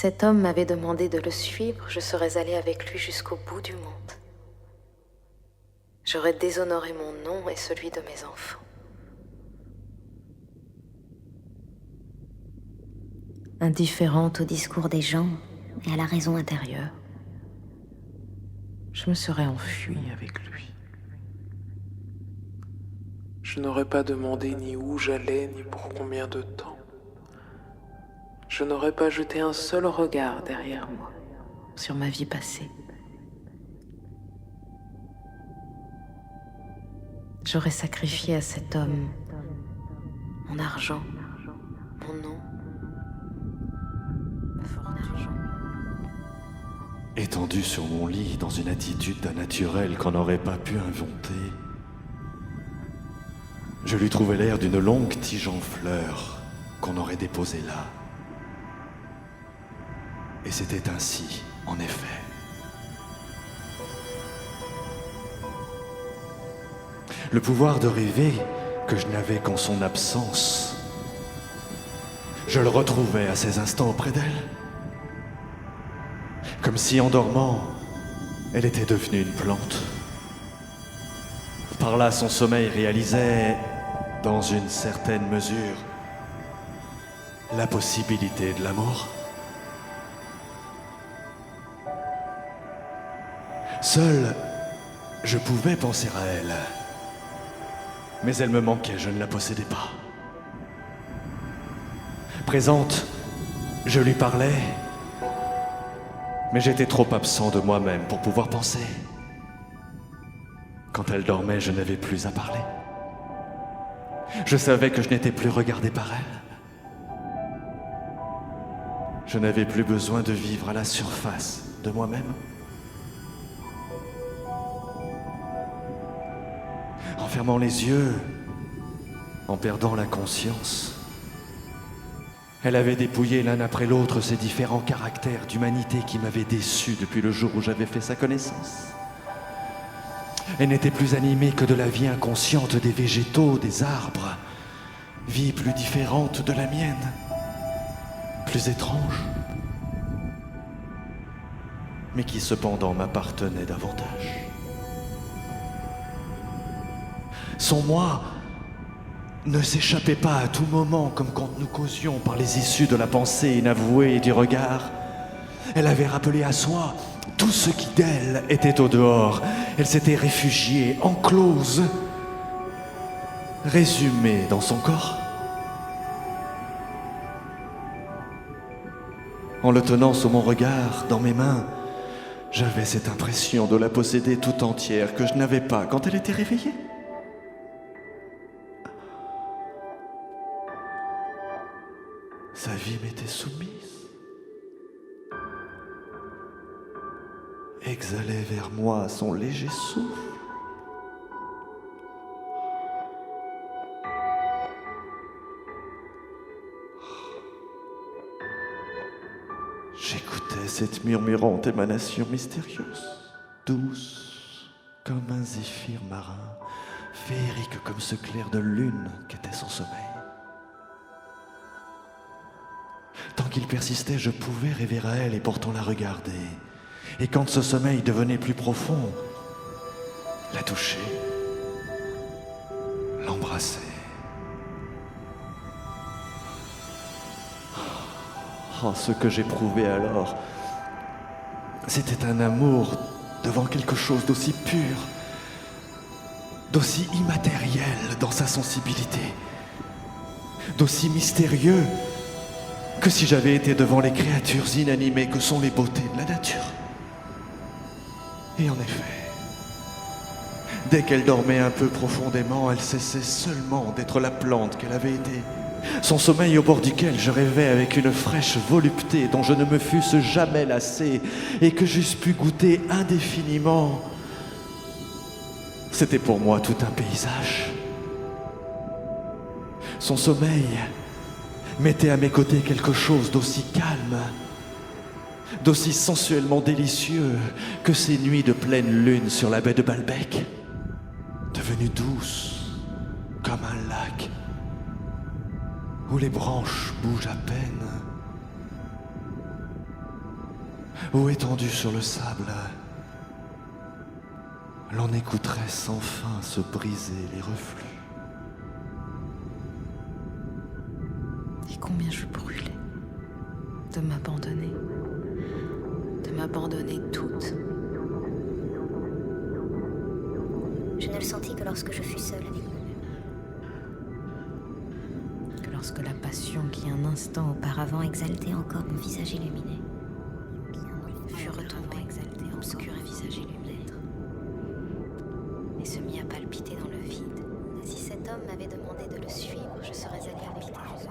cet homme m'avait demandé de le suivre, je serais allée avec lui jusqu'au bout du monde. J'aurais déshonoré mon nom et celui de mes enfants. Indifférente au discours des gens et à la raison intérieure, je me serais enfuie avec lui. Je n'aurais pas demandé ni où j'allais, ni pour combien de temps. Je n'aurais pas jeté un seul regard derrière moi, sur ma vie passée. J'aurais sacrifié à cet homme mon argent, mon nom, ma fortune. Étendu sur mon lit dans une attitude d'un naturel qu'on n'aurait pas pu inventer, je lui trouvais l'air d'une longue tige en fleurs qu'on aurait déposée là. Et c'était ainsi, en effet. Le pouvoir de rêver que je n'avais qu'en son absence, je le retrouvais à ces instants auprès d'elle. Comme si, en dormant, elle était devenue une plante. Par là, son sommeil réalisait, dans une certaine mesure, la possibilité de l'amour. Seul, je pouvais penser à elle. Mais elle me manquait, je ne la possédais pas. Présente, je lui parlais, mais j'étais trop absent de moi-même pour pouvoir penser. Quand elle dormait, je n'avais plus à parler. Je savais que je n'étais plus regardé par elle. Je n'avais plus besoin de vivre à la surface de moi-même. En fermant les yeux, en perdant la conscience, elle avait dépouillé l'un après l'autre ces différents caractères d'humanité qui m'avaient déçu depuis le jour où j'avais fait sa connaissance. Elle n'était plus animée que de la vie inconsciente des végétaux, des arbres, vie plus différente de la mienne, plus étrange, mais qui cependant m'appartenait davantage. Son moi ne s'échappait pas à tout moment, comme quand nous causions par les issues de la pensée inavouée et du regard. Elle avait rappelé à soi tout ce qui d'elle était au dehors. Elle s'était réfugiée, enclose, résumée dans son corps. En le tenant sous mon regard, dans mes mains, j'avais cette impression de la posséder tout entière que je n'avais pas quand elle était réveillée. Sa vie m'était soumise, exhalait vers moi son léger souffle. J'écoutais cette murmurante émanation mystérieuse, douce comme un zéphyr marin, féerique comme ce clair de lune qu'était son sommeil. Tant qu'il persistait, je pouvais rêver à elle et pourtant la regarder. Et quand ce sommeil devenait plus profond, la toucher, l'embrasser. Oh, ce que j'éprouvais alors, c'était un amour devant quelque chose d'aussi pur, d'aussi immatériel dans sa sensibilité, d'aussi mystérieux que si j'avais été devant les créatures inanimées que sont les beautés de la nature. Et en effet, dès qu'elle dormait un peu profondément, elle cessait seulement d'être la plante qu'elle avait été. Son sommeil au bord duquel je rêvais avec une fraîche volupté dont je ne me fusse jamais lassé et que j'eusse pu goûter indéfiniment. C'était pour moi tout un paysage. Son sommeil mettait à mes côtés quelque chose d'aussi calme, d'aussi sensuellement délicieux que ces nuits de pleine lune sur la baie de Balbec, devenue douce comme un lac où les branches bougent à peine, ou étendu sur le sable, l'on écouterait sans fin se briser les reflux. Et combien je brûlais de m'abandonner toute. Je ne le sentis que lorsque je fus seule avec moi-même. Que lorsque la passion qui un instant auparavant Exaltait encore mon visage illuminé. fut retombée, obscur et visage illuminé, et se mit à palpiter dans le vide. Si cet homme m'avait demandé de le suivre, je serais allée habiter dans le vide.